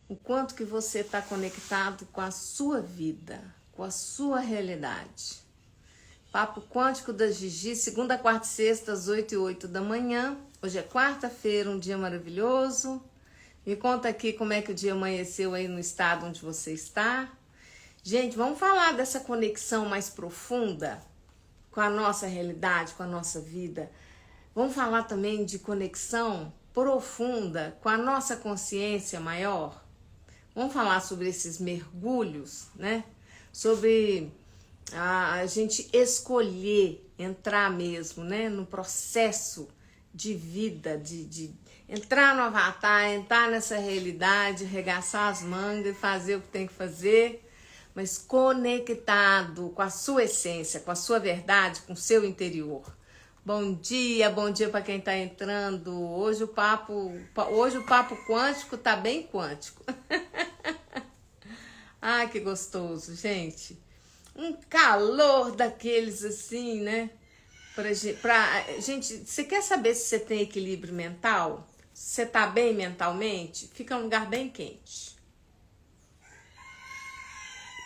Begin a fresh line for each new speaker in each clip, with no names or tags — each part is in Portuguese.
o quanto que você está conectado com a sua vida, com a sua realidade. Papo Quântico da Gigi, segunda, quarta e sexta, às 8h08 da manhã. Hoje é quarta-feira, um dia maravilhoso. Me conta aqui como é que o dia amanheceu aí no estado onde você está. Gente, vamos falar dessa conexão mais profunda com a nossa realidade, com a nossa vida. Vamos falar também de conexão profunda com a nossa consciência maior. Vamos falar sobre esses mergulhos, né? Sobre a gente escolher entrar mesmo, né? No processo de vida, de entrar no avatar, entrar nessa realidade, arregaçar as mangas e fazer o que tem que fazer, mas conectado com a sua essência, com a sua verdade, com o seu interior. Bom dia para quem está entrando. Hoje o papo quântico tá bem quântico. Ai, que gostoso, gente. Um calor daqueles assim, né? Gente, você quer saber se você tem equilíbrio mental? Se você tá bem mentalmente? Fica um lugar bem quente.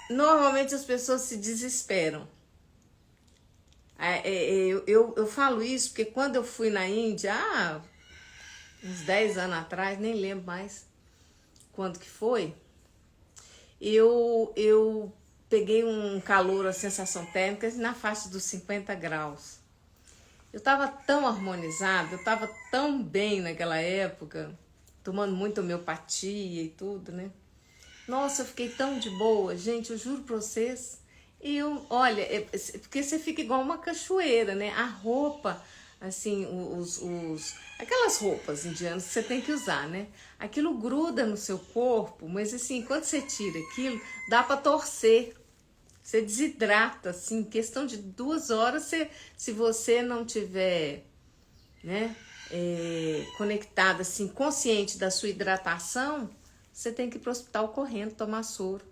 Normalmente as pessoas se desesperam. Eu falo isso porque quando eu fui na Índia, uns 10 anos atrás, nem lembro mais quando que foi, eu peguei um calor, a sensação térmica na faixa dos 50 graus. Eu tava tão harmonizada, eu tava tão bem naquela época, tomando muita homeopatia e tudo, né? Nossa, eu fiquei tão de boa, gente, eu juro pra vocês. Olha, porque você fica igual uma cachoeira, né? A roupa, assim, aquelas roupas indianas que você tem que usar, né? Aquilo gruda no seu corpo, mas assim, quando você tira aquilo, dá pra torcer. Você desidrata, assim, em questão de 2 horas, se você não tiver, né, conectado, assim, consciente da sua hidratação, você tem que ir pro hospital correndo, tomar soro.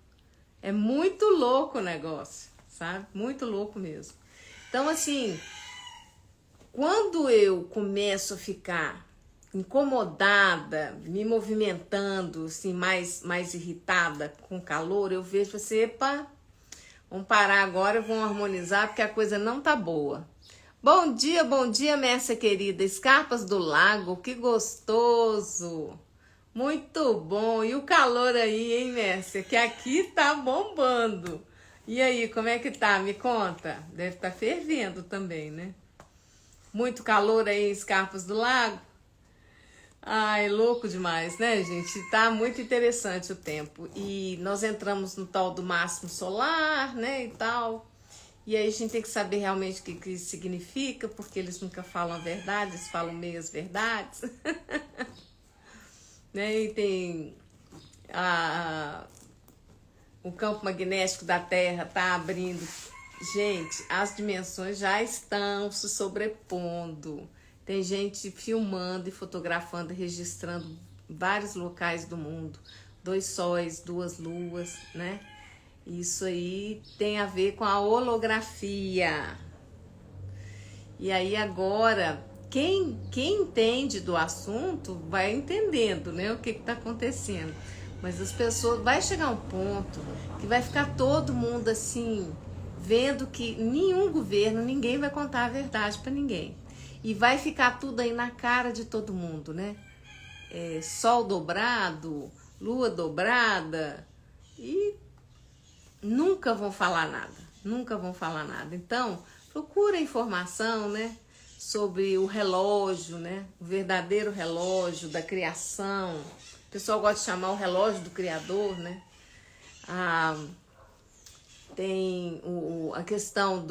É muito louco o negócio, sabe? Muito louco mesmo. Então, assim, quando eu começo a ficar incomodada, me movimentando, assim, mais irritada com calor, eu vejo assim, epa, vamos parar agora, vamos harmonizar, porque a coisa não tá boa. Bom dia, Mércia querida. Escarpas do Lago, que gostoso. Muito bom. E o calor aí, hein, Mércia? Que aqui tá bombando. E aí, como é que tá? Me conta. Deve estar fervendo também, né? Muito calor aí em Escarpas do Lago. Ai, louco demais, né, gente? Tá muito interessante o tempo. E nós entramos no tal do máximo solar, né, e tal. E aí a gente tem que saber realmente o que isso significa, porque eles nunca falam a verdade, eles falam meias verdades. Né? E tem o campo magnético da Terra tá abrindo. Gente, as dimensões já estão se sobrepondo. Tem gente filmando e fotografando e registrando vários locais do mundo. 2 sóis, 2 luas, né? Isso aí tem a ver com a holografia. E aí agora, quem entende do assunto vai entendendo, né, o que está acontecendo. Mas as pessoas, vai chegar um ponto que vai ficar todo mundo assim, vendo que nenhum governo, ninguém vai contar a verdade para ninguém. E vai ficar tudo aí na cara de todo mundo, né? Sol dobrado, lua dobrada, e nunca vão falar nada. Então, procura informação, né, sobre o relógio, né, o verdadeiro relógio da criação. O pessoal gosta de chamar o relógio do Criador, né? Tem a questão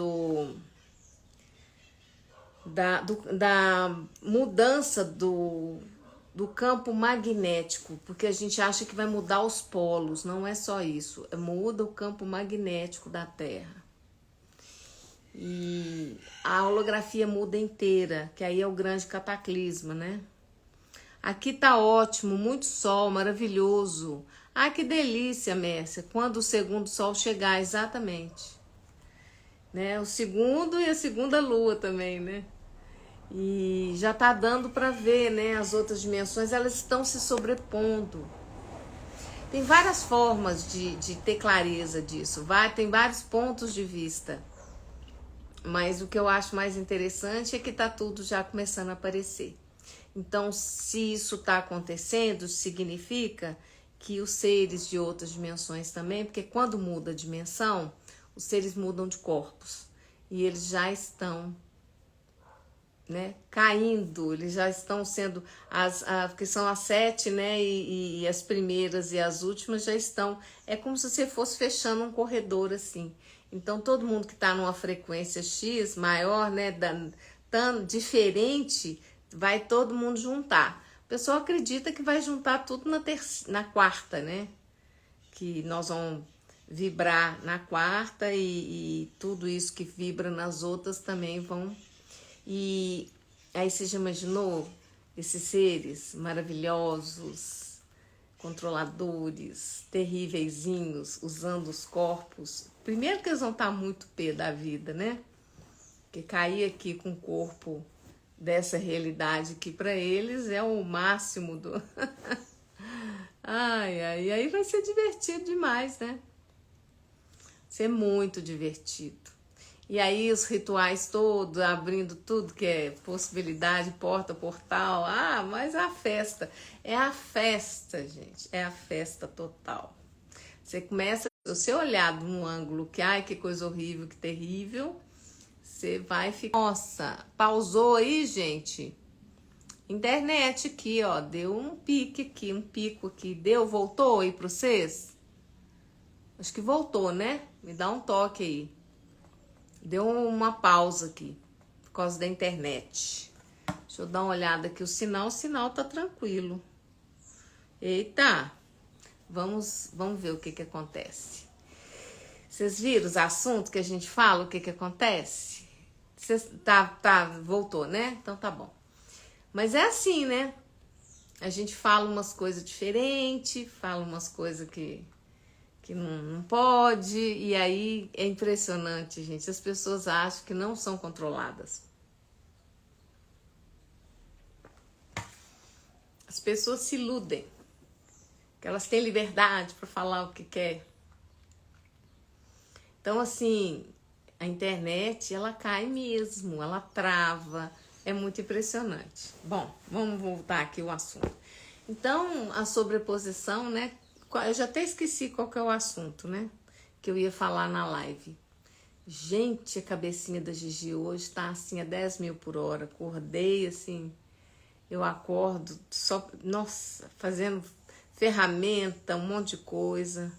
da mudança do campo magnético, porque a gente acha que vai mudar os polos, não é só isso, muda o campo magnético da Terra. E a holografia muda inteira, que aí é o grande cataclisma, né? Aqui tá ótimo, muito sol, maravilhoso. Ah, que delícia, Mércia, quando o segundo sol chegar, exatamente. Né? O segundo e a segunda lua também, né? E já tá dando para ver, né? As outras dimensões, elas estão se sobrepondo. Tem várias formas de ter clareza disso, tem vários pontos de vista. Mas o que eu acho mais interessante é que tá tudo já começando a aparecer. Então, se isso está acontecendo, significa que os seres de outras dimensões também, porque quando muda a dimensão, os seres mudam de corpos e eles já estão, né, caindo, eles já estão sendo, porque são as 7, né, e as primeiras e as últimas já estão, é como se você fosse fechando um corredor assim. Então, todo mundo que está numa frequência X maior, né, tão diferente, vai todo mundo juntar. O pessoal acredita que vai juntar tudo na quarta, né? Que nós vamos vibrar na quarta e tudo isso que vibra nas outras também vão. E aí você já imaginou esses seres maravilhosos, controladores, terrívelzinhos, usando os corpos? Primeiro que eles vão estar muito pé da vida, né? Porque cair aqui com o corpo dessa realidade que para eles é o máximo do... Ai, ai, aí vai ser divertido demais, né? Ser muito divertido. E aí os rituais todos, abrindo tudo que é possibilidade, porta, portal. Ah, mas a festa. É a festa, gente. É a festa total. Você começa, se você olhar de um ângulo que, ai, que coisa horrível, que terrível, você vai ficar... Nossa, pausou aí, gente? Internet aqui, ó, deu um pique aqui, um pico aqui. Deu, voltou aí pra vocês? Acho que voltou, né? Me dá um toque aí. Deu uma pausa aqui, por causa da internet. Deixa eu dar uma olhada aqui, o sinal tá tranquilo. Eita, vamos ver o que acontece. Vocês viram os assuntos que a gente fala, o que acontece? Voltou, né? Então tá bom. Mas é assim, né? A gente fala umas coisas diferentes, fala umas coisas que não pode, e aí é impressionante, gente. As pessoas acham que não são controladas. As pessoas se iludem, que elas têm liberdade para falar o que quer. Então, assim, a internet, ela cai mesmo, ela trava, é muito impressionante. Bom, vamos voltar aqui ao assunto. Então, a sobreposição, né? Eu já até esqueci qual que é o assunto, né? Que eu ia falar na live. Gente, a cabecinha da Gigi hoje tá assim a 10 mil por hora. Acordei assim, eu acordo só, nossa, fazendo ferramenta, um monte de coisa.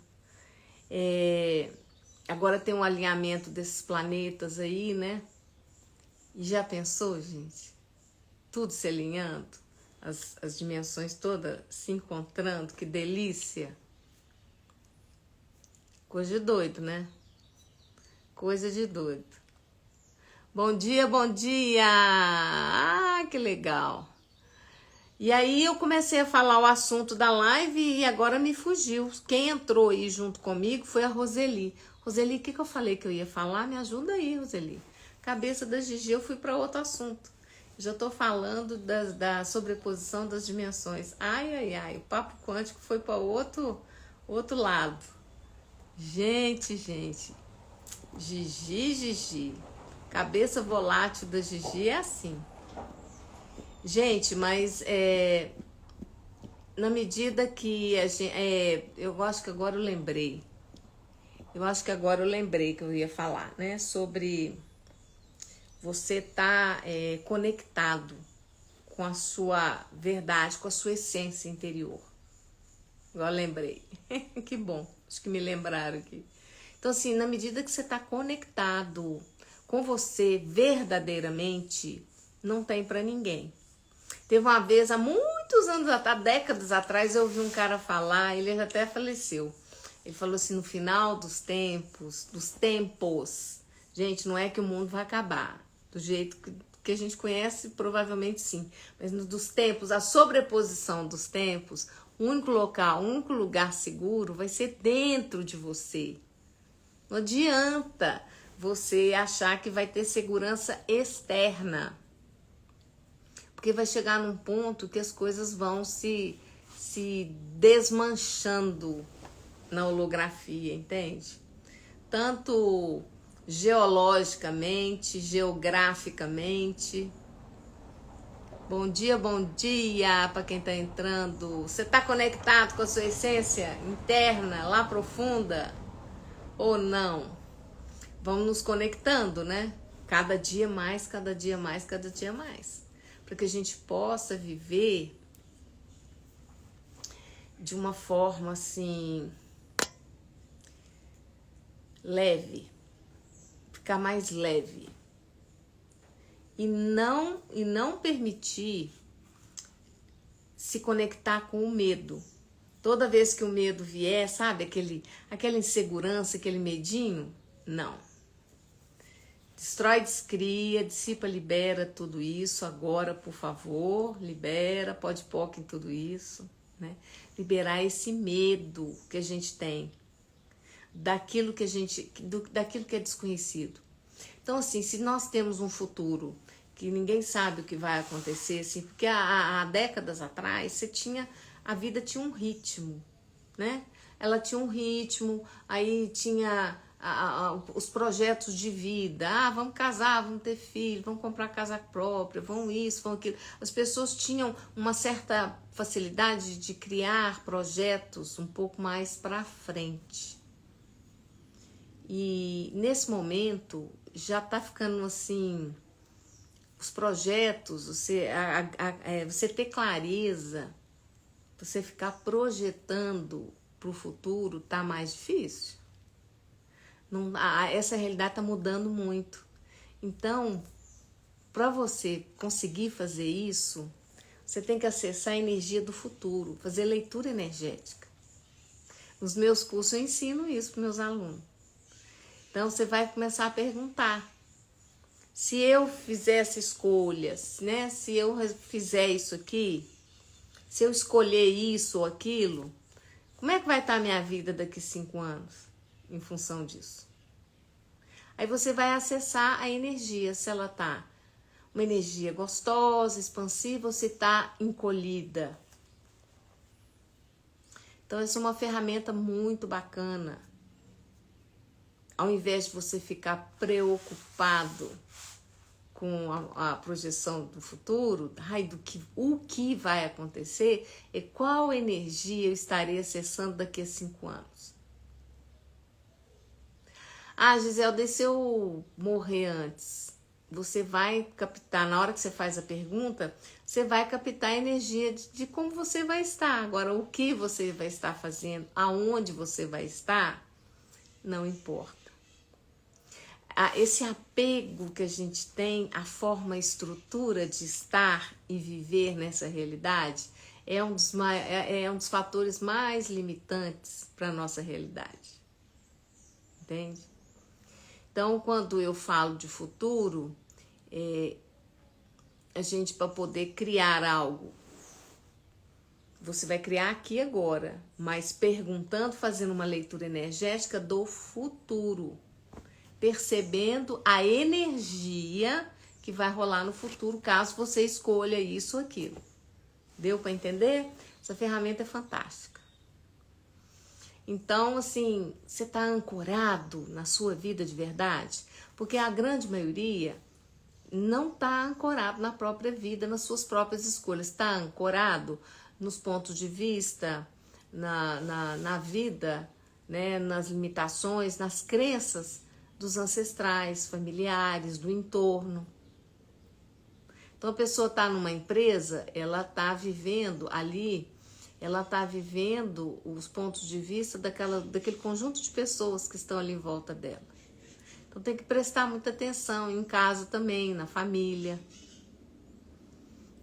Agora tem um alinhamento desses planetas aí, né? E já pensou, gente? Tudo se alinhando, as dimensões todas se encontrando, que delícia! Coisa de doido, né? Coisa de doido. Bom dia, bom dia! Ah, que legal! E aí eu comecei a falar o assunto da live e agora me fugiu. Quem entrou aí junto comigo foi a Roseli. Roseli, o que eu falei que eu ia falar? Me ajuda aí, Roseli. Cabeça da Gigi, eu fui para outro assunto. Já estou falando da sobreposição das dimensões. Ai, ai, ai, o papo quântico foi para outro lado. Gente, Gigi. Cabeça volátil da Gigi é assim. Gente, mas na medida que a gente... eu acho que agora eu lembrei. Que eu ia falar, né? Sobre você tá conectado com a sua verdade, com a sua essência interior. Eu lembrei. Que bom, acho que me lembraram aqui. Então, assim, na medida que você tá conectado com você verdadeiramente, não tem pra ninguém. Teve uma vez, há muitos anos atrás, décadas atrás, eu ouvi um cara falar, ele já até faleceu. Ele falou assim, no final dos tempos, gente, não é que o mundo vai acabar, do jeito que a gente conhece, provavelmente sim, mas dos tempos, a sobreposição dos tempos, o único local, o único lugar seguro vai ser dentro de você. Não adianta você achar que vai ter segurança externa. Porque vai chegar num ponto que as coisas vão se se desmanchando na holografia, entende? Tanto geologicamente, geograficamente. Bom dia para quem está entrando. Você está conectado com a sua essência interna, lá profunda? Ou não? Vamos nos conectando, né? Cada dia mais, cada dia mais, cada dia mais. Para que a gente possa viver de uma forma assim leve, ficar mais leve e não permitir se conectar com o medo. Toda vez que o medo vier, sabe, aquela insegurança, aquele medinho, não. Destrói, descria, dissipa, libera tudo isso agora, por favor, libera, pode pôr em tudo isso, né? Liberar esse medo que a gente tem daquilo que daquilo que é desconhecido. Então, assim, se nós temos um futuro que ninguém sabe o que vai acontecer, assim, porque há décadas atrás a vida tinha um ritmo, né? Ela tinha um ritmo, aí tinha os projetos de vida, vamos casar, vamos ter filho, vamos comprar casa própria, vamos isso, vamos aquilo. As pessoas tinham uma certa facilidade de criar projetos um pouco mais para frente. E nesse momento já está ficando assim, os projetos, você ter clareza, você ficar projetando para o futuro tá mais difícil. Não, essa realidade está mudando muito. Então, para você conseguir fazer isso, você tem que acessar a energia do futuro, fazer leitura energética. Nos meus cursos eu ensino isso para meus alunos. Então, você vai começar a perguntar. Se eu fizer essa escolha, né? Se eu fizer isso aqui, se eu escolher isso ou aquilo, como é que vai estar a minha vida daqui 5 anos em função disso? Aí você vai acessar a energia, se ela tá uma energia gostosa, expansiva, ou se está encolhida. Então, essa é uma ferramenta muito bacana. Ao invés de você ficar preocupado com a projeção do futuro, o que vai acontecer, é qual energia eu estarei acessando daqui a 5 anos. Gisele, se eu morrer antes, você vai captar, na hora que você faz a pergunta, você vai captar a energia de como você vai estar. Agora, o que você vai estar fazendo, aonde você vai estar, não importa. Esse apego que a gente tem à forma, à estrutura de estar e viver nessa realidade é um dos fatores mais limitantes para a nossa realidade. Entende? Então, quando eu falo de futuro, a gente, para poder criar algo, você vai criar aqui agora, mas perguntando, fazendo uma leitura energética do futuro, percebendo a energia que vai rolar no futuro, caso você escolha isso ou aquilo. Deu para entender? Essa ferramenta é fantástica. Então, assim, você está ancorado na sua vida de verdade? Porque a grande maioria não está ancorado na própria vida, nas suas próprias escolhas. Está ancorado nos pontos de vista, na vida, né, nas limitações, nas crenças dos ancestrais, familiares, do entorno. Então, a pessoa está numa empresa, ela está vivendo ali, ela está vivendo os pontos de vista daquele conjunto de pessoas que estão ali em volta dela. Então, tem que prestar muita atenção em casa também, na família.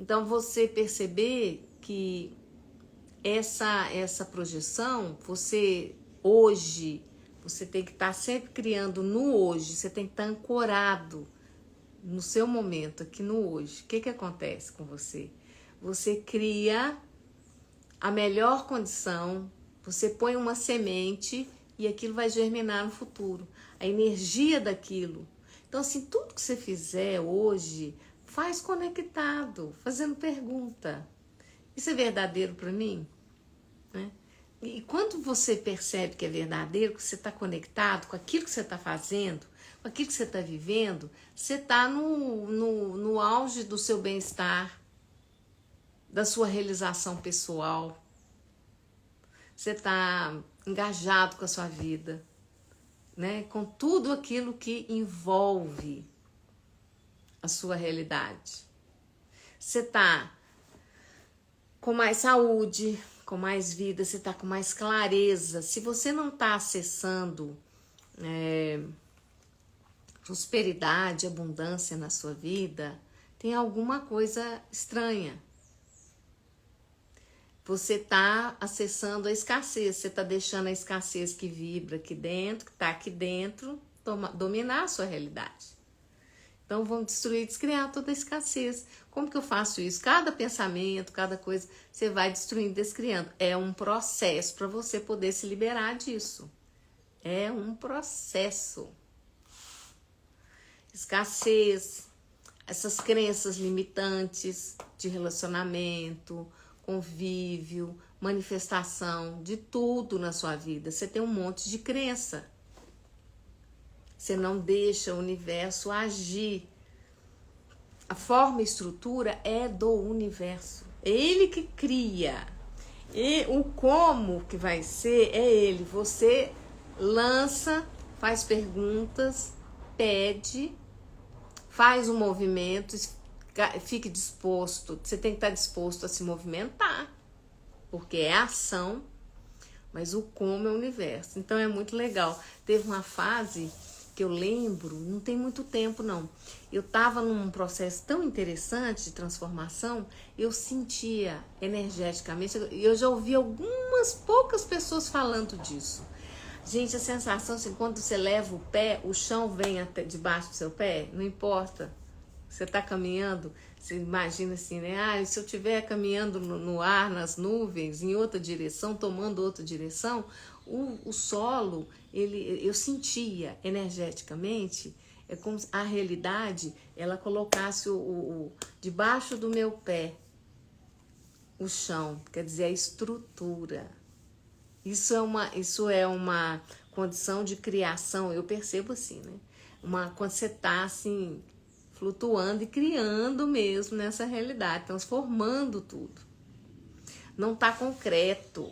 Então, você perceber que essa projeção, você tem que estar sempre criando no hoje, você tem que estar ancorado no seu momento, aqui no hoje. O que acontece com você? Você cria a melhor condição, você põe uma semente e aquilo vai germinar no futuro. A energia daquilo. Então, assim, tudo que você fizer hoje, faz conectado, fazendo pergunta. Isso é verdadeiro para mim? né? E quando você percebe que é verdadeiro, que você está conectado com aquilo que você está fazendo, com aquilo que você está vivendo, você está no auge do seu bem-estar, da sua realização pessoal. Você está engajado com a sua vida, né? Com tudo aquilo que envolve a sua realidade. Você está com mais saúde, com mais vida, você está com mais clareza. Se você não está acessando prosperidade, abundância na sua vida, tem alguma coisa estranha. Você está acessando a escassez, você está deixando a escassez que vibra aqui dentro, que está aqui dentro, dominar a sua realidade. Então vamos destruir, descriar toda a escassez. Como que eu faço isso? Cada pensamento, cada coisa, você vai destruindo, descriando. É um processo para você poder se liberar disso. É um processo. Escassez, essas crenças limitantes de relacionamento, convívio, manifestação de tudo na sua vida. Você tem um monte de crença. Você não deixa o universo agir. A forma e estrutura é do universo. É ele que cria. E o como que vai ser é ele. Você lança, faz perguntas, pede, faz um movimento, fique disposto. Você tem que estar disposto a se movimentar, porque é ação, mas o como é o universo. Então é muito legal. Teve uma fase que eu lembro, não tem muito tempo não, eu estava num processo tão interessante de transformação, eu sentia energeticamente, eu já ouvi algumas poucas pessoas falando disso. Gente, a sensação assim, quando você leva o pé, o chão vem até debaixo do seu pé, não importa, você está caminhando, você imagina assim, né? Ah, se eu estiver caminhando no ar, nas nuvens, em outra direção, tomando outra direção, o solo, eu sentia energeticamente, é como se a realidade, ela colocasse debaixo do meu pé, o chão, quer dizer, a estrutura. Isso é uma condição de criação, eu percebo assim, né? Quando você está assim, flutuando e criando mesmo nessa realidade, transformando tudo. Não está concreto.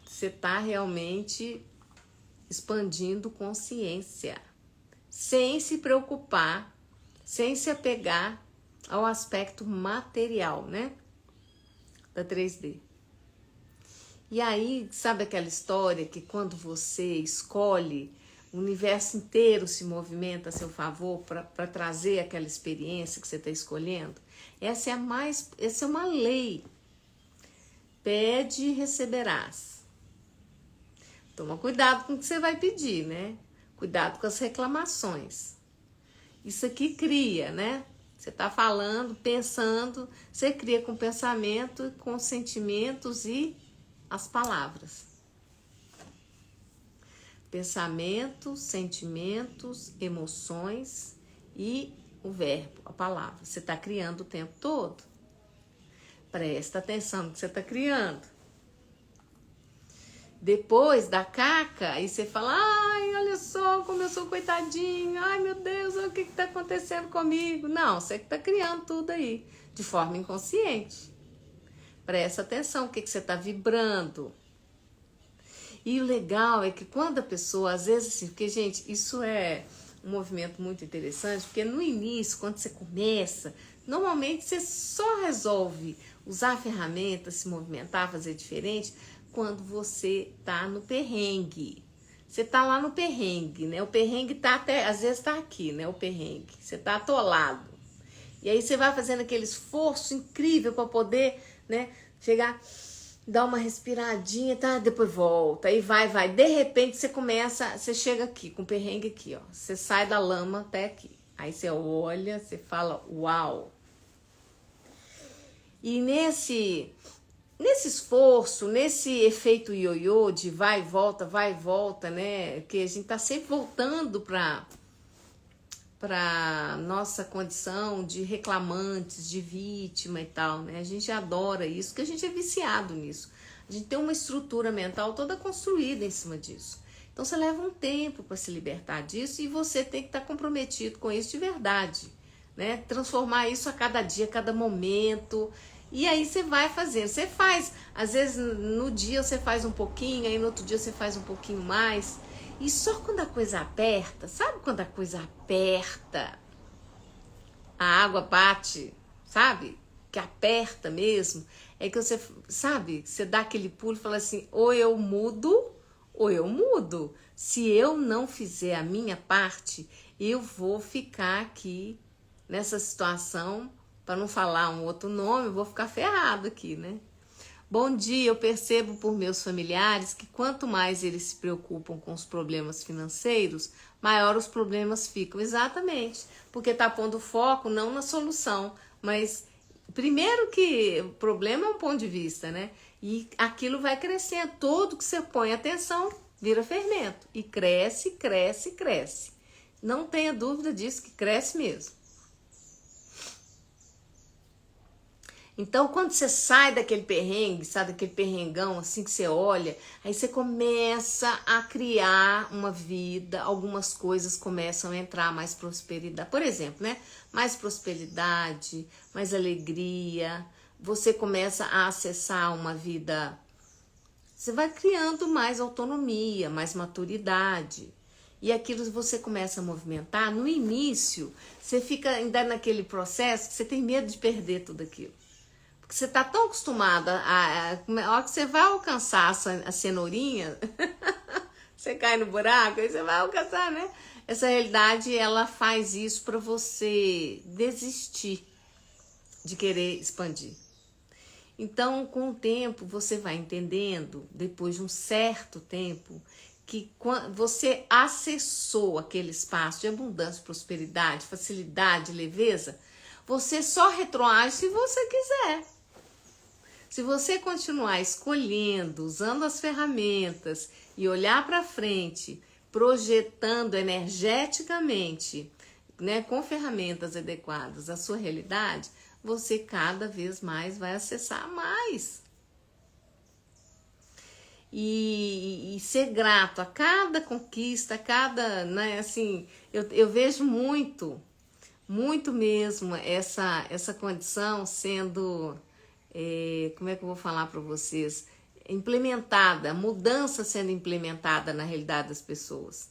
Você está realmente expandindo consciência, sem se preocupar, sem se apegar ao aspecto material, né? Da 3D. E aí, sabe aquela história que quando você escolhe, o universo inteiro se movimenta a seu favor para trazer aquela experiência que você está escolhendo? Essa é uma lei. Pede e receberás. Toma cuidado com o que você vai pedir, né? Cuidado com as reclamações. Isso aqui cria, né? Você está falando, pensando, você cria com pensamento, com sentimentos e as palavras. Pensamentos, sentimentos, emoções e o verbo, a palavra. Você está criando o tempo todo. Presta atenção no que você está criando. Depois da caca, aí você fala, ai, olha só como eu sou coitadinho, ai meu Deus, olha o que está acontecendo comigo. Não, você que está criando tudo aí, de forma inconsciente. Presta atenção, o que você está vibrando. E o legal é que quando a pessoa, às vezes assim, porque gente, isso é um movimento muito interessante, porque no início, quando você começa, normalmente você só resolve usar ferramentas, se movimentar, fazer diferente, quando você tá no perrengue. Você tá lá no perrengue, né? O perrengue tá até, às vezes tá aqui, né? O perrengue. Você tá atolado. E aí você vai fazendo aquele esforço incrível para poder, né? Chegar, dar uma respiradinha, tá? Depois volta, aí vai. De repente você chega aqui, com o perrengue aqui, ó. Você sai da lama até aqui. Aí você olha, você fala, uau! E nesse esforço, nesse efeito ioiô de vai e volta, né? Que a gente tá sempre voltando para nossa condição de reclamantes, de vítima e tal, né? A gente adora isso, porque a gente é viciado nisso. A gente tem uma estrutura mental toda construída em cima disso. Então você leva um tempo para se libertar disso e você tem que estar comprometido com isso de verdade, né? Transformar isso a cada dia, a cada momento. E aí você vai fazendo. Você faz, às vezes no dia você faz um pouquinho, aí no outro dia você faz um pouquinho mais. E só quando a coisa aperta, sabe quando a coisa aperta, a água bate, sabe? Que aperta mesmo, é que você, sabe, você dá aquele pulo e fala assim, ou eu mudo, ou eu mudo. Se eu não fizer a minha parte, eu vou ficar aqui nessa situação, para não falar um outro nome, eu vou ficar ferrado aqui, né? Bom dia, eu percebo por meus familiares que quanto mais eles se preocupam com os problemas financeiros, maior os problemas ficam. Exatamente, porque tá pondo foco não na solução, mas primeiro que o problema é um ponto de vista, né? E aquilo vai crescendo, todo que você põe atenção vira fermento e cresce, cresce, cresce. Não tenha dúvida disso, que cresce mesmo. Então, quando você sai daquele perrengue, sai daquele perrengão, assim que você olha, aí você começa a criar uma vida, algumas coisas começam a entrar, mais prosperidade. Por exemplo, né? Mais prosperidade, mais alegria. Você começa a acessar uma vida. Você vai criando mais autonomia, mais maturidade. E aquilo você começa a movimentar. No início, você fica ainda naquele processo que você tem medo de perder tudo aquilo. Você tá tão acostumada a hora que você vai alcançar a cenourinha, você cai no buraco, aí você vai alcançar, né? Essa realidade, ela faz isso para você desistir de querer expandir. Então, com o tempo, você vai entendendo, depois de um certo tempo, que você acessou aquele espaço de abundância, prosperidade, facilidade, leveza, você só retroage se você quiser. Se você continuar escolhendo, usando as ferramentas e olhar para frente, projetando energeticamente, né, com ferramentas adequadas à sua realidade, você cada vez mais vai acessar mais. E ser grato a cada conquista, a cada, né, assim, eu vejo muito mesmo essa condição sendo... como é que eu vou falar para vocês? Implementada, mudança sendo implementada na realidade das pessoas.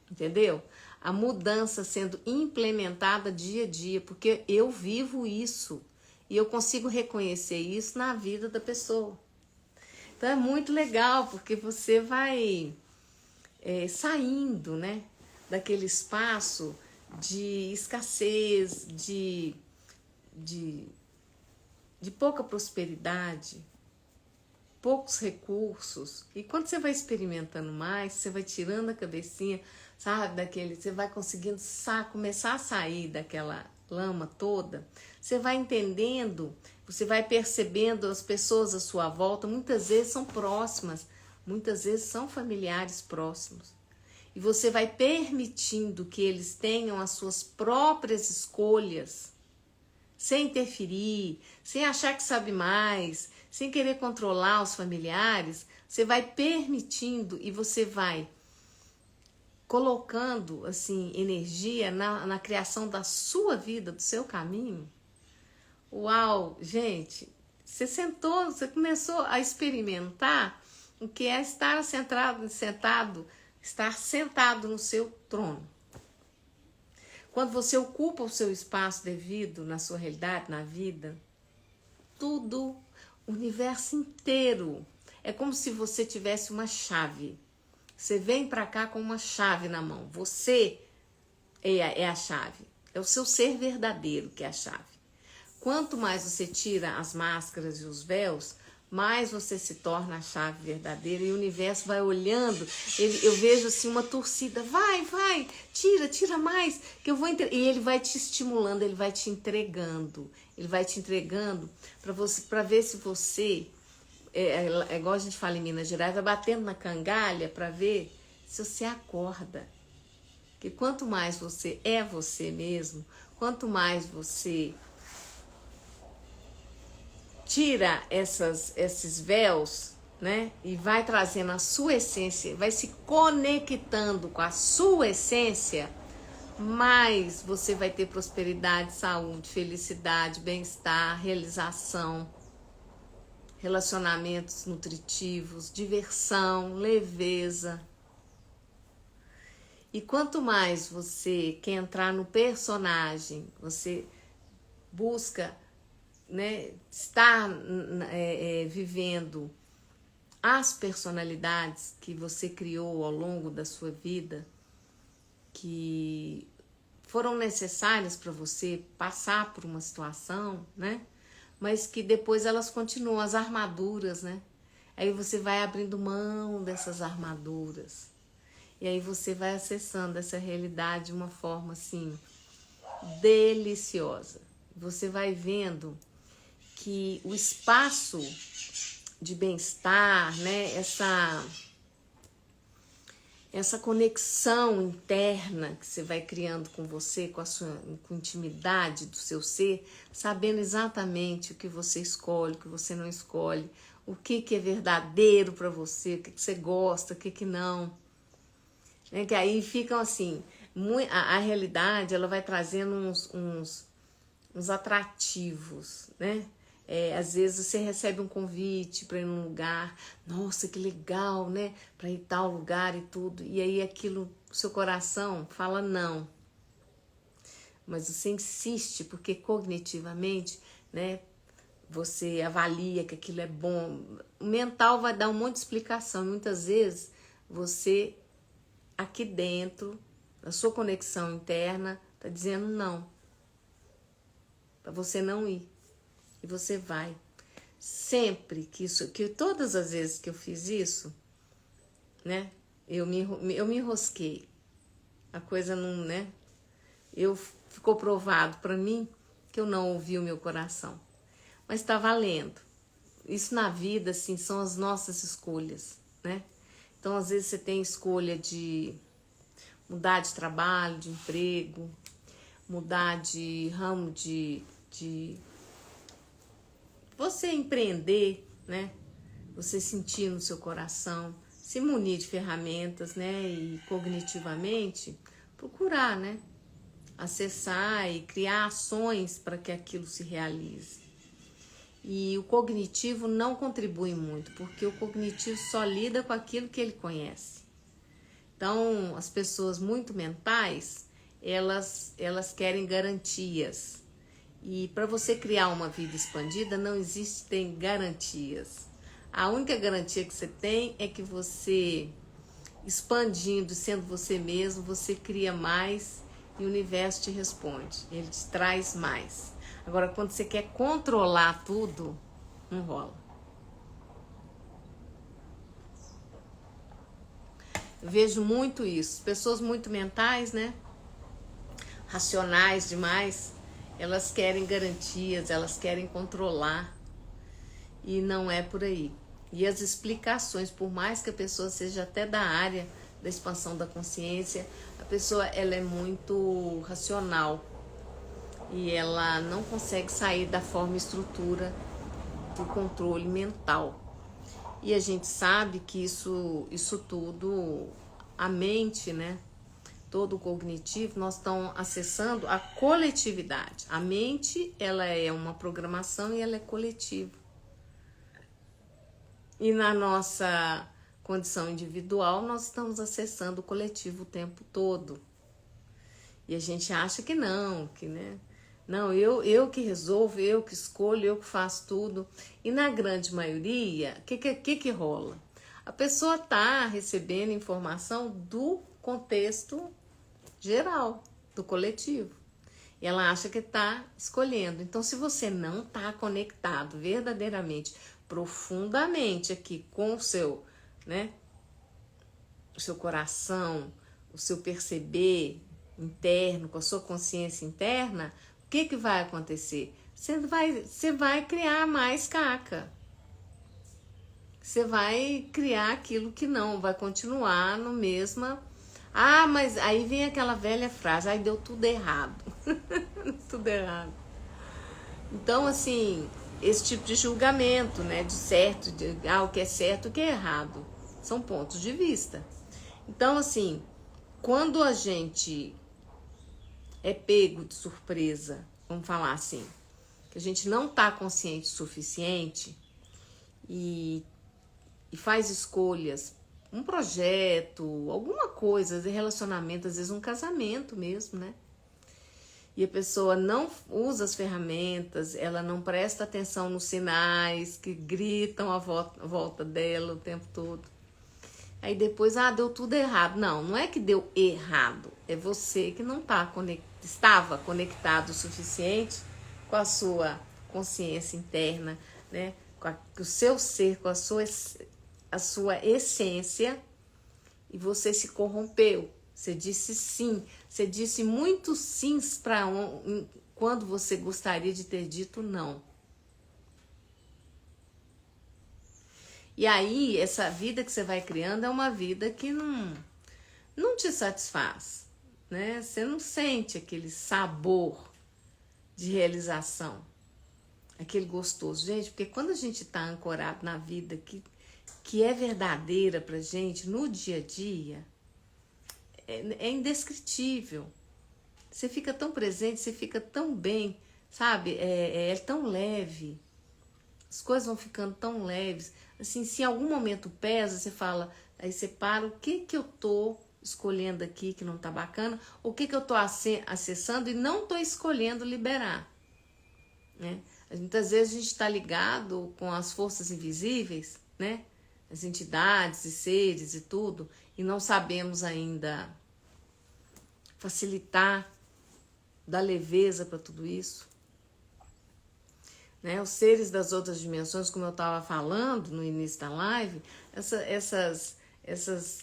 Entendeu? A mudança sendo implementada dia a dia, porque eu vivo isso e eu consigo reconhecer isso na vida da pessoa. Então é muito legal, porque você vai saindo, né, daquele espaço de escassez, de pouca prosperidade, poucos recursos. E quando você vai experimentando mais, você vai tirando a cabecinha, sabe, você vai conseguindo começar a sair daquela lama toda, você vai entendendo, você vai percebendo as pessoas à sua volta, muitas vezes são próximas, muitas vezes são familiares próximos. E você vai permitindo que eles tenham as suas próprias escolhas, sem interferir, sem achar que sabe mais, sem querer controlar os familiares. Você vai permitindo e você vai colocando assim energia na criação da sua vida, do seu caminho. Uau, gente, você sentou, você começou a experimentar o que é estar estar sentado no seu trono. Quando você ocupa o seu espaço devido na sua realidade, na vida, tudo, o universo inteiro, é como se você tivesse uma chave. Você vem para cá com uma chave na mão. Você é a chave. É o seu ser verdadeiro que é a chave. Quanto mais você tira as máscaras e os véus, mais você se torna a chave verdadeira e o universo vai olhando. Eu vejo assim uma torcida, vai, tira mais, que eu vou e ele vai te estimulando, ele vai te entregando para ver se você, é igual a gente fala em Minas Gerais, vai batendo na cangalha para ver se você acorda. Porque quanto mais você é você mesmo, quanto mais você tira esses véus, né? E vai trazendo a sua essência, vai se conectando com a sua essência, mais você vai ter prosperidade, saúde, felicidade, bem-estar, realização, relacionamentos nutritivos, diversão, leveza. E quanto mais você quer entrar no personagem, você busca, né, estar vivendo as personalidades que você criou ao longo da sua vida, que foram necessárias para você passar por uma situação, né? Mas que depois elas continuam, as armaduras, né? Aí você vai abrindo mão dessas armaduras. E aí você vai acessando essa realidade de uma forma, assim, deliciosa. Você vai vendo que o espaço de bem-estar, né? Essa conexão interna que você vai criando com você, com a intimidade do seu ser, sabendo exatamente o que você escolhe, o que você não escolhe, o que é verdadeiro para você, o que você gosta, o que não. Né? Que aí ficam assim, a realidade ela vai trazendo uns atrativos, né? Às vezes você recebe um convite para ir num lugar, nossa, que legal, né? Para ir tal lugar e tudo. E aí aquilo, seu coração fala não. Mas você insiste, porque cognitivamente, né? Você avalia que aquilo é bom. O mental vai dar um monte de explicação. Muitas vezes você, aqui dentro, na sua conexão interna, tá dizendo não. Para você não ir. E você vai. Sempre que todas as vezes que eu fiz isso, né? Eu me enrosquei. A coisa não, né? Ficou provado para mim que eu não ouvi o meu coração. Mas tá valendo. Isso na vida, assim, são as nossas escolhas, né? Então, às vezes você tem escolha de mudar de trabalho, de emprego, mudar de ramo de você empreender, né? Você sentir no seu coração, se munir de ferramentas, né? E cognitivamente procurar, né? Acessar e criar ações para que aquilo se realize. E o cognitivo não contribui muito, porque o cognitivo só lida com aquilo que ele conhece. Então, as pessoas muito mentais, elas querem garantias. E para você criar uma vida expandida, não existem garantias. A única garantia que você tem é que você, expandindo, sendo você mesmo, você cria mais e o universo te responde. Ele te traz mais. Agora, quando você quer controlar tudo, não rola. Eu vejo muito isso. Pessoas muito mentais, né? Racionais demais. Elas querem garantias, elas querem controlar. E não é por aí. E as explicações, por mais que a pessoa seja até da área da expansão da consciência, a pessoa ela é muito racional. E ela não consegue sair da forma e estrutura do controle mental. E a gente sabe que isso tudo, a mente, né? Todo o cognitivo, nós estamos acessando a coletividade. A mente, ela é uma programação e ela é coletiva. E na nossa condição individual, nós estamos acessando o coletivo o tempo todo. E a gente acha que não, que, né? Não, eu que resolvo, eu que escolho, eu que faço tudo. E na grande maioria, o que rola? A pessoa está recebendo informação do contexto geral, do coletivo. E ela acha que está escolhendo. Então, se você não está conectado verdadeiramente, profundamente aqui com o seu, né, o seu coração, o seu perceber interno, com a sua consciência interna, o que vai acontecer? Você vai criar mais caca. Você vai criar aquilo que não, vai continuar no mesma... Ah, mas aí vem aquela velha frase, aí deu tudo errado. Tudo errado. Então, assim, esse tipo de julgamento, né? De certo, o que é certo, o que é errado. São pontos de vista. Então, assim, quando a gente é pego de surpresa, vamos falar assim, que a gente não está consciente o suficiente e faz escolhas, um projeto, alguma coisa, de relacionamento, às vezes um casamento mesmo, né? E a pessoa não usa as ferramentas, ela não presta atenção nos sinais que gritam à volta dela o tempo todo. Aí depois, deu tudo errado. Não, não é que deu errado, é você que não estava conectado o suficiente com a sua consciência interna, né? Com o seu ser, com a sua essência, e você se corrompeu. Você disse sim, você disse muitos sims para quando você gostaria de ter dito não. E aí, essa vida que você vai criando é uma vida que não te satisfaz, né? Você não sente aquele sabor de realização, aquele gostoso. Gente, porque quando a gente está ancorado na vida que é verdadeira pra gente, no dia a dia, é indescritível. Você fica tão presente, você fica tão bem, sabe? É tão leve. As coisas vão ficando tão leves. Assim, se em algum momento pesa, você fala, aí você para, o que eu tô escolhendo aqui que não tá bacana? O que eu tô acessando e não tô escolhendo liberar, né? Muitas vezes a gente está ligado com as forças invisíveis, né? As entidades e seres e tudo, e não sabemos ainda facilitar, dar leveza para tudo isso. Né? Os seres das outras dimensões, como eu estava falando no início da live, essas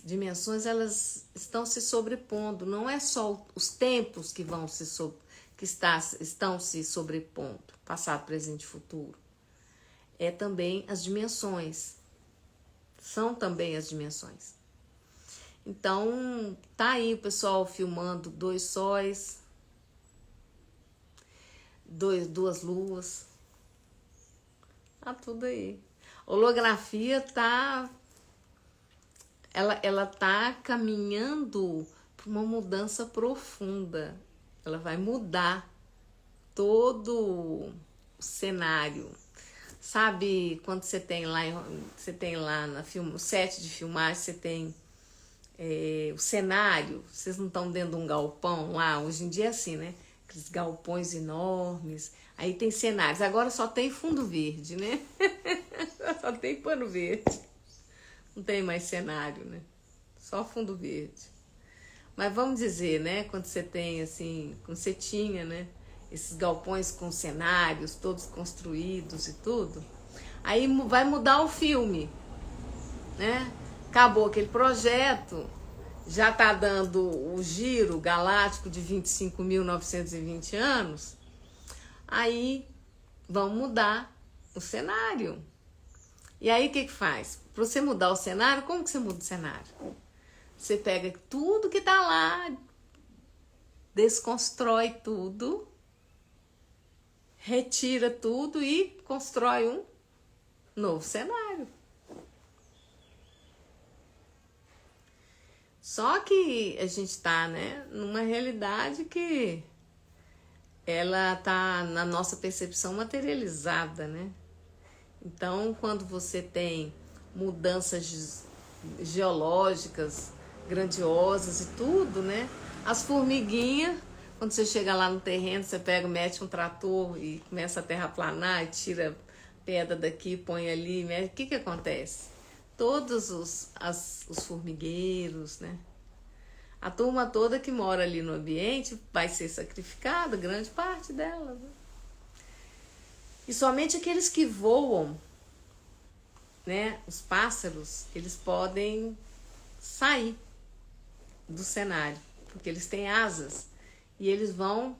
dimensões, elas estão se sobrepondo. Não é só os tempos que estão se sobrepondo, passado, presente e futuro. É também as dimensões. São também as dimensões. Então, tá aí o pessoal filmando 2 sóis, 2 luas. Tá tudo aí. Holografia ela tá caminhando para uma mudança profunda. Ela vai mudar todo o cenário. Sabe quando você tem lá no set de filmagem, você tem o cenário, vocês não estão dentro de um galpão lá, hoje em dia é assim, né? Aqueles galpões enormes, aí tem cenários, agora só tem fundo verde, né? Só tem pano verde, não tem mais cenário, né? Só fundo verde. Mas vamos dizer, né, quando você tem assim, quando você tinha, né, esses galpões com cenários todos construídos e tudo, aí vai mudar o filme, né? Acabou aquele projeto, já tá dando o giro galáctico de 25.920 anos, aí vão mudar o cenário. E aí o que faz? Para você mudar o cenário, como que você muda o cenário? Você pega tudo que tá lá, desconstrói tudo, retira tudo e constrói um novo cenário. Só que a gente tá, né, numa realidade que ela tá na nossa percepção materializada, né? Então, quando você tem mudanças geológicas grandiosas e tudo, né? As formiguinhas, quando você chega lá no terreno, você mete um trator e começa a terraplanar e tira pedra daqui, põe ali, o que acontece? Todos os formigueiros, né? A turma toda que mora ali no ambiente vai ser sacrificada, grande parte dela. Né? E somente aqueles que voam, né? Os pássaros, eles podem sair do cenário, porque eles têm asas e eles vão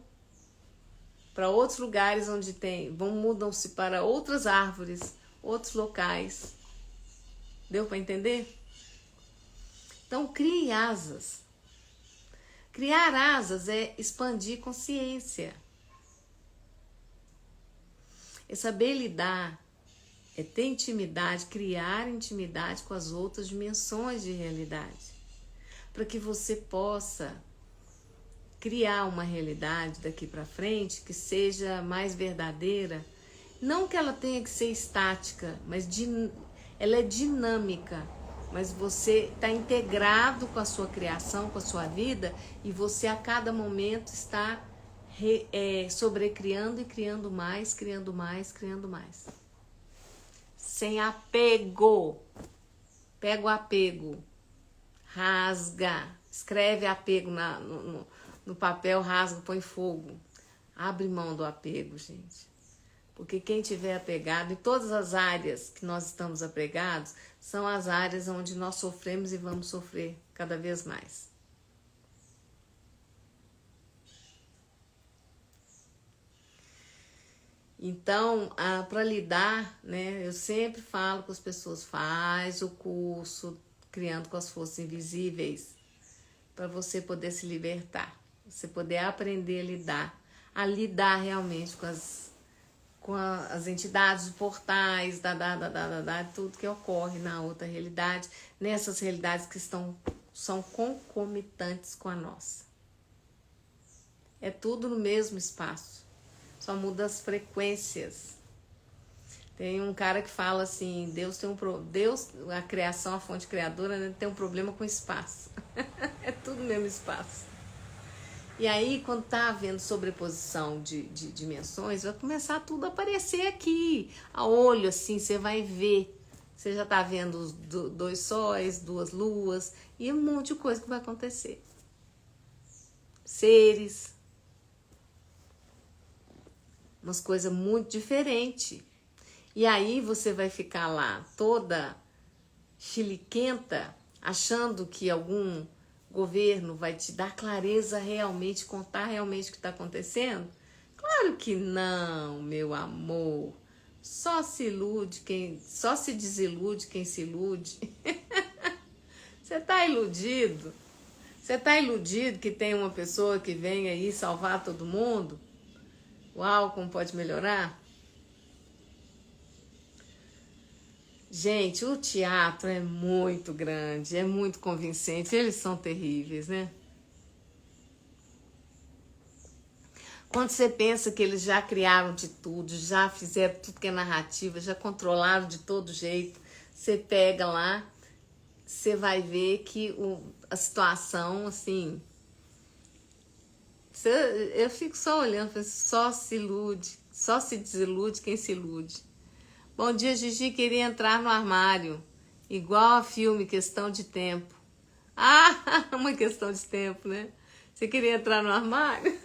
para outros lugares onde mudam-se para outras árvores, outros locais. Deu para entender? Então, crie asas. Criar asas é expandir consciência. É saber lidar, é ter intimidade, criar intimidade com as outras dimensões de realidade, para que você possa criar uma realidade daqui para frente que seja mais verdadeira. Não que ela tenha que ser estática, mas ela é dinâmica. Mas você está integrado com a sua criação, com a sua vida, e você a cada momento está sobrecriando e criando mais, criando mais, criando mais. Sem apego. Pega o apego. Rasga. Escreve apego no papel, rasga, põe fogo. Abre mão do apego, gente. Porque quem tiver apegado, em todas as áreas que nós estamos apegados, são as áreas onde nós sofremos e vamos sofrer cada vez mais. Então, para lidar, né, eu sempre falo com as pessoas, faz o curso Criando com as Forças Invisíveis, para você poder se libertar, você poder aprender a lidar realmente com as entidades, os portais, tudo que ocorre na outra realidade, nessas realidades que são concomitantes com a nossa. É tudo no mesmo espaço, só muda as frequências. Tem um cara que fala assim, Deus, a criação, a fonte criadora, né, tem um problema com o espaço. É tudo no mesmo espaço. E aí, quando tá havendo sobreposição de dimensões, vai começar tudo a aparecer aqui. A olho, assim, você vai ver. Você já tá vendo os 2 sóis, 2 luas, e um monte de coisa que vai acontecer. Seres. Umas coisas muito diferentes. E aí você vai ficar lá toda chiliquenta, achando que algum governo vai te dar clareza realmente, contar realmente o que está acontecendo? Claro que não, meu amor. Só se desilude quem se ilude. Você está iludido? Você está iludido que tem uma pessoa que vem aí salvar todo mundo? Uau, como pode melhorar? Gente, o teatro é muito grande, é muito convincente, eles são terríveis, né? Quando você pensa que eles já criaram de tudo, já fizeram tudo que é narrativa, já controlaram de todo jeito, você pega lá, você vai ver que a situação, assim, eu fico só olhando, só se ilude, só se desilude quem se ilude. Bom dia, Gigi, queria entrar no armário, igual a filme Questão de Tempo. Ah, uma questão de tempo, né? Você queria entrar no armário?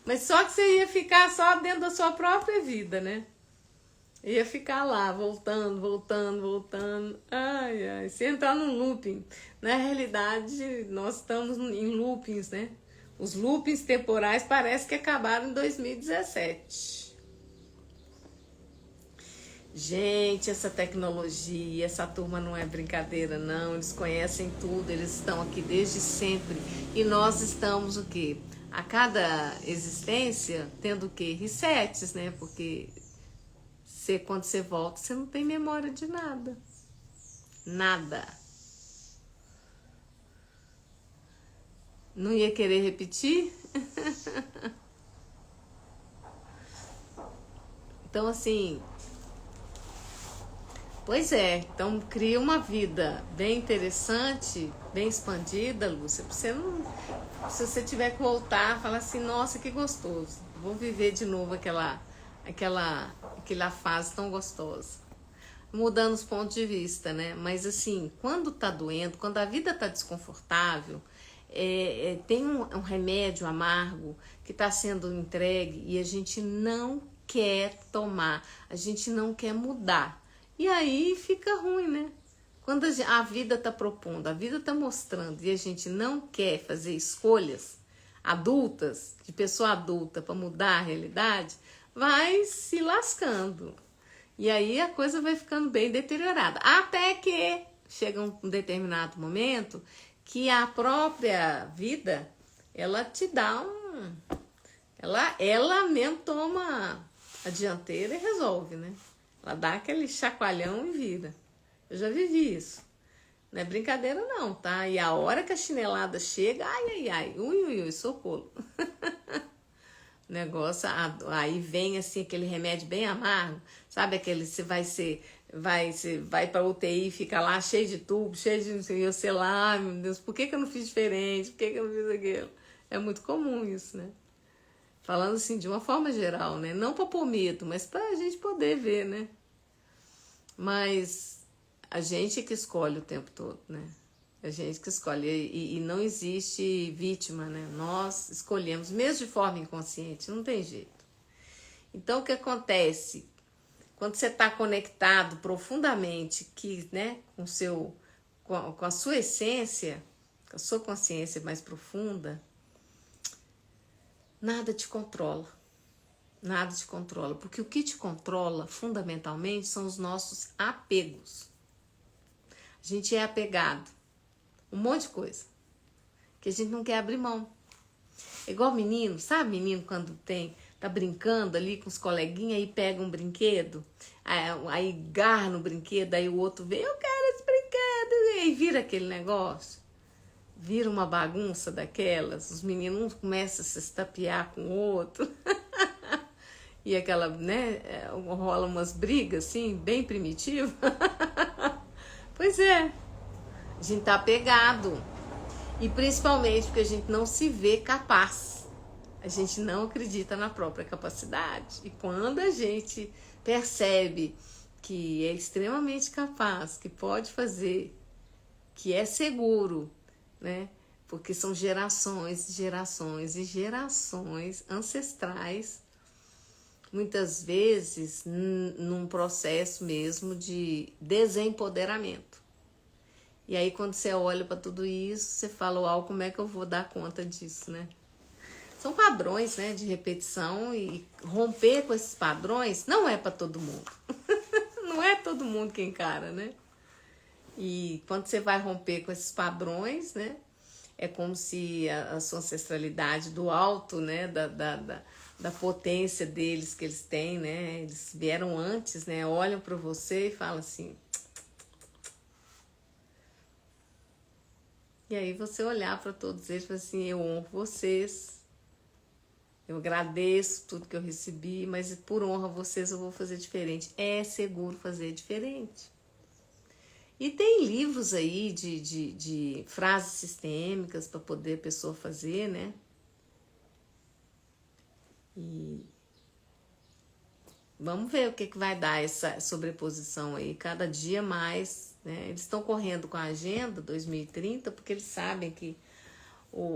Mas só que você ia ficar só dentro da sua própria vida, né? Ia ficar lá, voltando. Ai, ai, se entrar num looping. Na realidade, nós estamos em loopings, né? Os loopings temporais parece que acabaram em 2017. Gente, essa tecnologia, essa turma não é brincadeira, não. Eles conhecem tudo, eles estão aqui desde sempre. E nós estamos o quê? A cada existência tendo o quê? Resets, né? Porque quando você volta, você não tem memória de nada. Nada. Não ia querer repetir? Então, assim... Pois é, então cria uma vida bem interessante, bem expandida, Lúcia. Se você tiver que voltar, falar assim, nossa, que gostoso. Vou viver de novo aquela fase tão gostosa. Mudando os pontos de vista, né? Mas assim, quando tá doendo, quando a vida tá desconfortável, tem um remédio amargo que está sendo entregue e a gente não quer tomar, a gente não quer mudar. E aí fica ruim, né? Quando a vida está propondo, a vida está mostrando e a gente não quer fazer escolhas adultas, de pessoa adulta, para mudar a realidade, vai se lascando. E aí a coisa vai ficando bem deteriorada. Até que chega um determinado momento que a própria vida, ela te dá ela mesmo toma a dianteira e resolve, né? Ela dá aquele chacoalhão e vira. Eu já vivi isso. Não é brincadeira não, tá? E a hora que a chinelada chega, ai, ai, ai, ui, ui, ui, socorro. Negócio, aí vem assim aquele remédio bem amargo, sabe aquele, você vai pra UTI e fica lá cheio de tubo, cheio de não sei, eu sei lá, meu Deus, por que eu não fiz diferente, por que eu não fiz aquilo? É muito comum isso, né? Falando assim de uma forma geral, né? Não pra pôr medo, mas pra gente poder ver, né? Mas a gente que escolhe o tempo todo, né? A gente que escolhe. E não existe vítima, né? Nós escolhemos, mesmo de forma inconsciente, não tem jeito. Então, o que acontece? Quando você está conectado profundamente né, com a sua essência, com a sua consciência mais profunda, nada te controla. Nada te controla, porque o que te controla, fundamentalmente, são os nossos apegos. A gente é apegado, um monte de coisa, que a gente não quer abrir mão. É igual menino, sabe menino quando tá brincando ali com os coleguinhas e pega um brinquedo, aí garra no brinquedo, aí o outro vê, eu quero esse brinquedo, e aí vira aquele negócio. Vira uma bagunça daquelas, os meninos começam a se estapear com o outro. E aquela, né, rola umas brigas, assim, bem primitivas. Pois é, a gente tá apegado. E principalmente porque a gente não se vê capaz. A gente não acredita na própria capacidade. E quando a gente percebe que é extremamente capaz, que pode fazer, que é seguro, né? Porque são gerações, gerações e gerações ancestrais, muitas vezes num processo mesmo de desempoderamento. E aí quando você olha para tudo isso, você fala, uau, como é que eu vou dar conta disso, né? São padrões, né, de repetição, e romper com esses padrões não é para todo mundo. Não é todo mundo que encara, né? E quando você vai romper com esses padrões, né, é como se a sua ancestralidade do alto, né, da potência deles que eles têm, né, eles vieram antes, né, olham para você e falam assim. E aí você olhar para todos eles e falar assim, eu honro vocês, eu agradeço tudo que eu recebi, mas por honra a vocês eu vou fazer diferente. É seguro fazer diferente. E tem livros aí de frases sistêmicas para poder a pessoa fazer, né? E vamos ver o que vai dar essa sobreposição aí, cada dia mais, né? Eles estão correndo com a agenda 2030 porque eles sabem que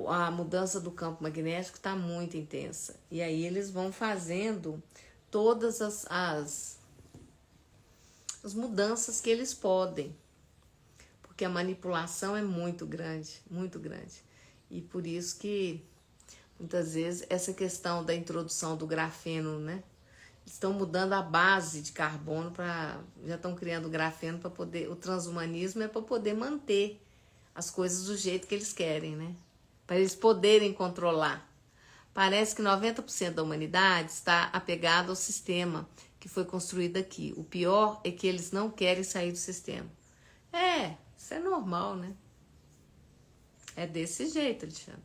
a mudança do campo magnético está muito intensa. E aí eles vão fazendo todas as mudanças que eles podem. Porque a manipulação é muito grande, muito grande. E por isso que, muitas vezes, essa questão da introdução do grafeno, né? Estão mudando a base de carbono já estão criando grafeno para poder, o transhumanismo é para poder manter as coisas do jeito que eles querem, né? Para eles poderem controlar. Parece que 90% da humanidade está apegado ao sistema que foi construído aqui. O pior é que eles não querem sair do sistema. Isso é normal, né? É desse jeito, Alexandre.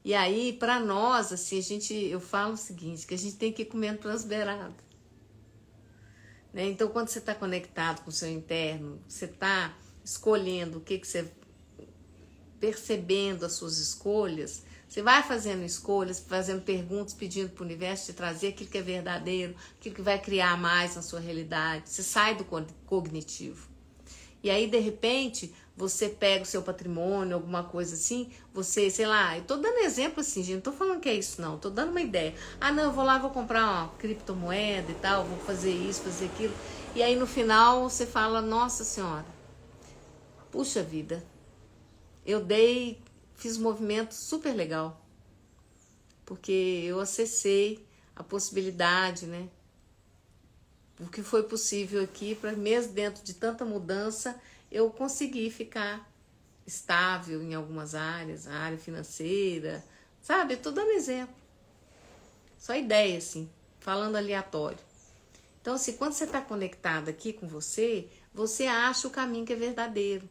E aí, para nós, assim, eu falo o seguinte, que a gente tem que ir comendo pelas beiradas. Né? Então, quando você está conectado com o seu interno, você está escolhendo o que você... percebendo as suas escolhas, você vai fazendo escolhas, fazendo perguntas, pedindo para o universo te trazer aquilo que é verdadeiro, aquilo que vai criar mais na sua realidade. Você sai do cognitivo. E aí, de repente, você pega o seu patrimônio, alguma coisa assim, você, sei lá, eu tô dando exemplo assim, gente, não tô falando que é isso não, tô dando uma ideia. Não, eu vou lá, vou comprar uma criptomoeda e tal, vou fazer isso, fazer aquilo. E aí, no final, você fala, nossa senhora, puxa vida, eu fiz um movimento super legal, porque eu acessei a possibilidade, né? O que foi possível aqui, para mesmo dentro de tanta mudança, eu consegui ficar estável em algumas áreas, a área financeira, sabe? Eu tô dando exemplo. Só ideia, assim. falando aleatório. Então, assim, quando você está conectado aqui com você, você acha o caminho que é verdadeiro.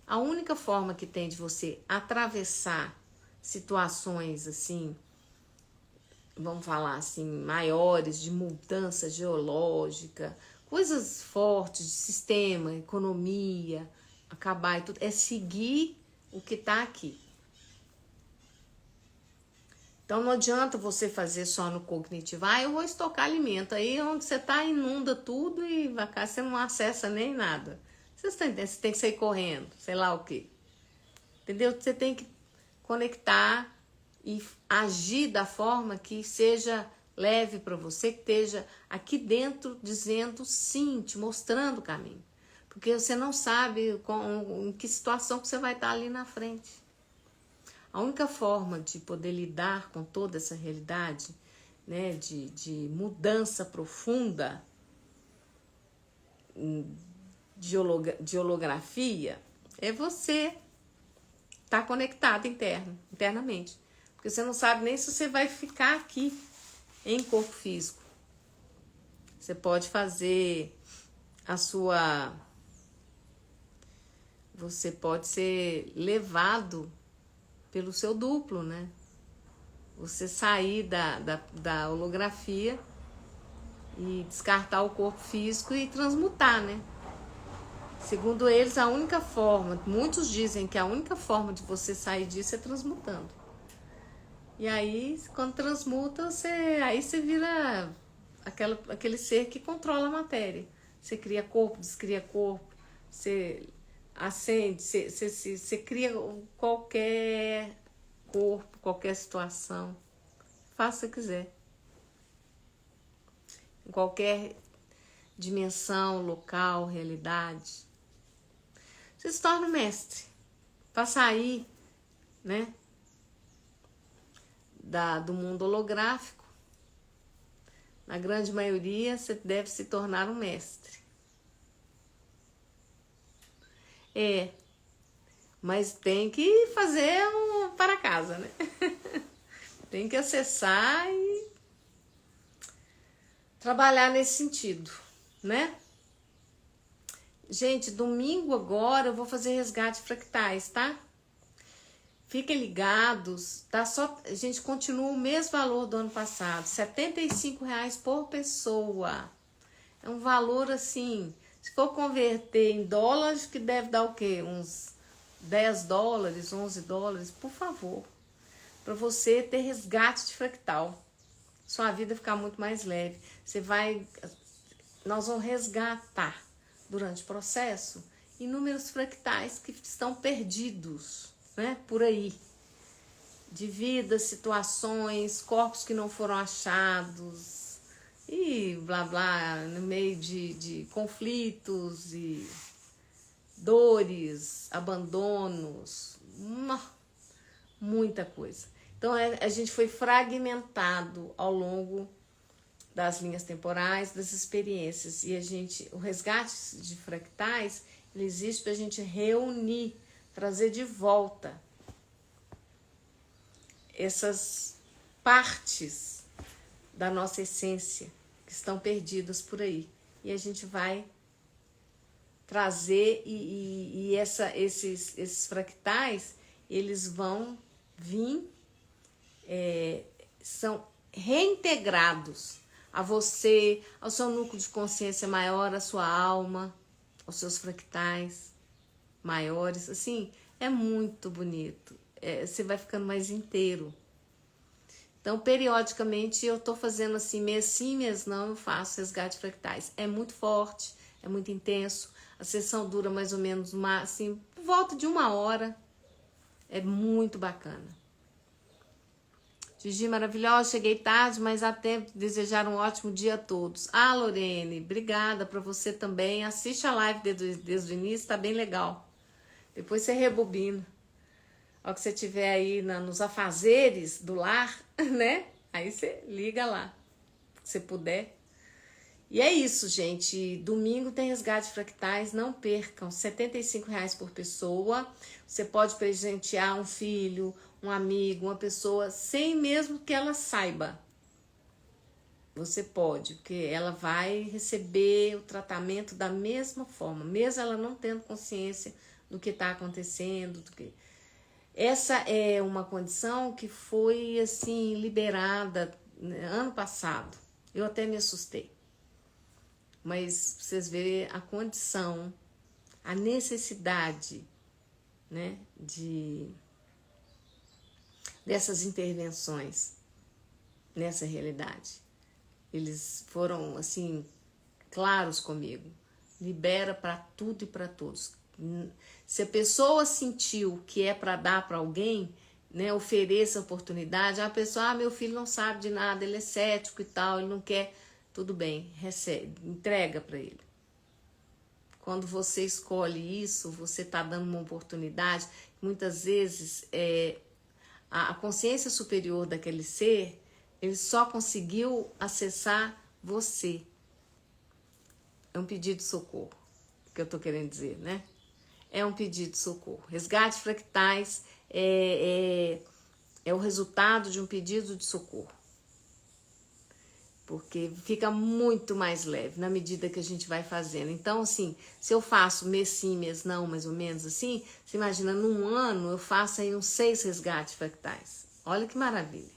A única forma que tem de você atravessar situações assim, vamos falar assim, maiores, de mudança geológica, coisas fortes de sistema, economia, acabar e tudo, é seguir o que está aqui. Então não adianta você fazer só no cognitivo. Ah, eu vou estocar alimento. Aí onde você está inunda tudo e vai cá você não acessa nem nada. Você tem que sair correndo, sei lá o quê. Entendeu? Você tem que conectar e agir da forma que seja leve para você, que esteja aqui dentro dizendo sim, te mostrando o caminho. Porque você não sabe em que situação que você vai estar ali na frente. A única forma de poder lidar com toda essa realidade, né, de mudança profunda, de holografia, é você estar conectado internamente. Porque você não sabe nem se você vai ficar aqui em corpo físico. Você pode fazer a sua... Você pode ser levado pelo seu duplo, né? Você sair da holografia e descartar o corpo físico e transmutar, né? Segundo eles, a única forma, muitos dizem que a única forma de você sair disso é transmutando. E aí, quando transmuta, aí você vira aquele ser que controla a matéria. Você cria corpo, descria corpo, você acende, você cria qualquer corpo, qualquer situação. Faça o que você quiser. Em qualquer dimensão, local, realidade. Você se torna mestre. Para sair, né, do mundo holográfico, na grande maioria, você deve se tornar um mestre. Mas tem que fazer para casa, né? Tem que acessar e trabalhar nesse sentido, né? Gente, domingo agora eu vou fazer resgate fractais, tá? Fiquem ligados, tá? Gente, continua o mesmo valor do ano passado, R$75 por pessoa. É um valor assim, se for converter em dólares, que deve dar o quê? Uns $10, $11, por favor. Para você ter resgate de fractal. Sua vida ficar muito mais leve. Nós vamos resgatar durante o processo inúmeros fractais que estão perdidos, né, por aí, de vidas, situações, corpos que não foram achados e blá blá, no meio de conflitos e dores, abandonos, muita coisa. Então a gente foi fragmentado ao longo das linhas temporais, das experiências, e o resgate de fractais, ele existe para a gente reunir, trazer de volta essas partes da nossa essência que estão perdidas por aí. E a gente vai trazer esses fractais, eles vão vir, são reintegrados a você, ao seu núcleo de consciência maior, à sua alma, aos seus fractais maiores. Assim, é muito bonito. Você vai ficando mais inteiro. Então, periodicamente, eu tô fazendo assim, mês sim, mês não, eu faço resgate fractais. É muito forte, é muito intenso. A sessão dura mais ou menos, assim, por volta de 1 hora. É muito bacana. Gigi maravilhosa, cheguei tarde, mas há tempo de desejar um ótimo dia a todos. Ah, Lorene, obrigada para você também. Assiste a live desde o início, tá bem legal. Depois você rebobina. Ao que você estiver aí nos afazeres do lar, né? Aí você liga lá, se você puder. E é isso, gente. Domingo tem resgate fractais, não percam. R$75 por pessoa. Você pode presentear um filho, um amigo, uma pessoa, sem mesmo que ela saiba. Você pode, porque ela vai receber o tratamento da mesma forma, mesmo ela não tendo consciência do que está acontecendo. Essa é uma condição que foi assim liberada, né, ano passado. Eu até me assustei. Mas vocês verem a condição, a necessidade, né, dessas intervenções nessa realidade. Eles foram assim claros comigo. Libera para tudo e para todos. Se a pessoa sentiu que é para dar para alguém, né, ofereça a oportunidade. A pessoa, meu filho não sabe de nada, ele é cético e tal, ele não quer. Tudo bem, recebe, entrega para ele. Quando você escolhe isso, você está dando uma oportunidade. Muitas vezes a consciência superior daquele ser, ele só conseguiu acessar você. É um pedido de socorro, que eu estou querendo dizer, né? É um pedido de socorro. Resgate fractais é o resultado de um pedido de socorro. Porque fica muito mais leve na medida que a gente vai fazendo. Então, assim, se eu faço mês sim, mês não, mais ou menos assim, você imagina, num ano eu faço aí uns 6 resgates fractais. Olha que maravilha.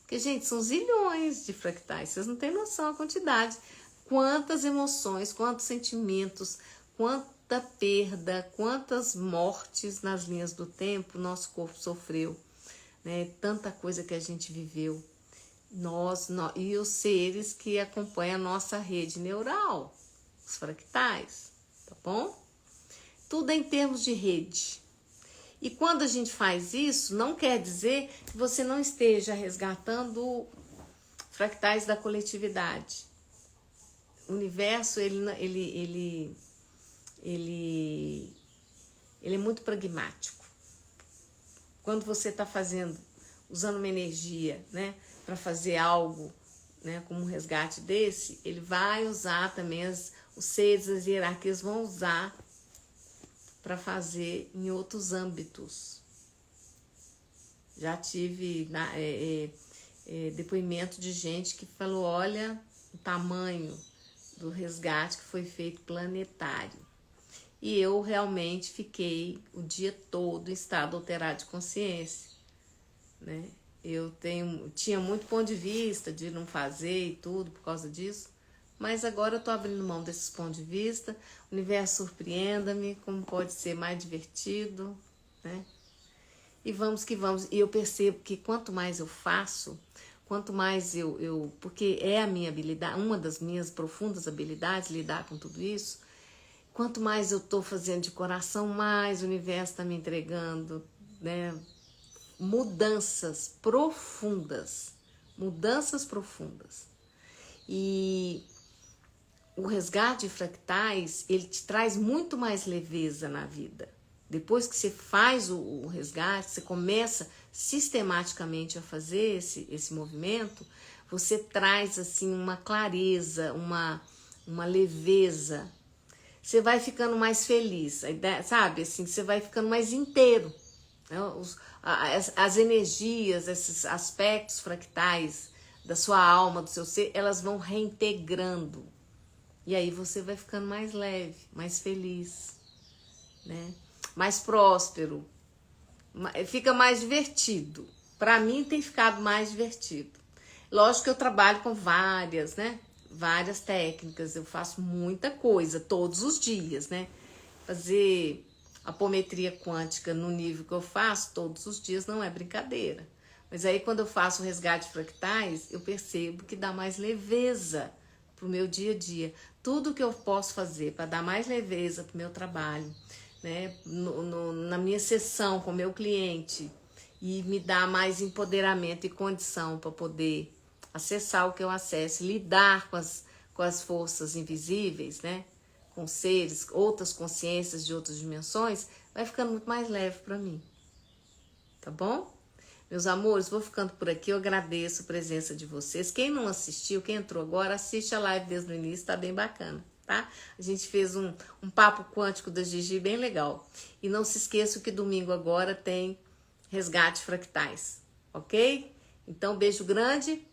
Porque, gente, são zilhões de fractais. Vocês não têm noção da quantidade. Quantas emoções, quantos sentimentos, quanta perda, quantas mortes nas linhas do tempo nosso corpo sofreu, né? Tanta coisa que a gente viveu. Nós e os seres que acompanham a nossa rede neural, os fractais, tá bom? Tudo é em termos de rede. E quando a gente faz isso, não quer dizer que você não esteja resgatando fractais da coletividade. O universo, ele é muito pragmático. Quando você está usando uma energia, né, para fazer algo, né, como um resgate desse, ele vai usar também os seres, as hierarquias vão usar para fazer em outros âmbitos. Já tive depoimento de gente que falou, olha o tamanho do resgate que foi feito planetário. E eu realmente fiquei o dia todo em estado alterado de consciência, né? Eu tinha muito ponto de vista de não fazer e tudo por causa disso, mas agora eu tô abrindo mão desses pontos de vista. O universo surpreenda-me, como pode ser mais divertido, né? E vamos que vamos. E eu percebo que quanto mais eu faço, quanto mais porque é a minha habilidade, uma das minhas profundas habilidades, lidar com tudo isso, quanto mais eu tô fazendo de coração, mais o universo está me entregando, né? Mudanças profundas. E o resgate de fractais, ele te traz muito mais leveza na vida. Depois que você faz o resgate, você começa sistematicamente a fazer esse movimento, você traz assim uma clareza, uma leveza. Você vai ficando mais feliz, sabe? Assim, você vai ficando mais inteiro. Né? As energias, esses aspectos fractais da sua alma, do seu ser, elas vão reintegrando. E aí você vai ficando mais leve, mais feliz, né? Mais próspero, fica mais divertido. Para mim tem ficado mais divertido. Lógico que eu trabalho com várias técnicas, eu faço muita coisa todos os dias, né? Fazer apometria quântica no nível que eu faço todos os dias não é brincadeira. Mas aí quando eu faço o resgate fractais, eu percebo que dá mais leveza pro meu dia a dia. Tudo que eu posso fazer para dar mais leveza pro meu trabalho, né, na minha sessão com o meu cliente, e me dar mais empoderamento e condição para poder acessar o que eu acesso, lidar com as forças invisíveis, né, com seres, outras consciências de outras dimensões, vai ficando muito mais leve para mim. Tá bom? Meus amores, vou ficando por aqui, eu agradeço a presença de vocês. Quem não assistiu, quem entrou agora, assiste a live desde o início, tá bem bacana, tá? A gente fez um papo quântico da Gigi bem legal. E não se esqueça que domingo agora tem resgate fractais, ok? Então, beijo grande,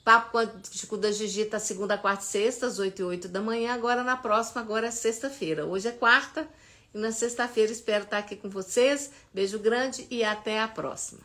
Papo Quântico da Gigi tá segunda, quarta e sexta, às 8 e 8 da manhã. Agora na próxima, agora é sexta-feira. Hoje é quarta e na sexta-feira espero estar aqui com vocês. Beijo grande e até a próxima.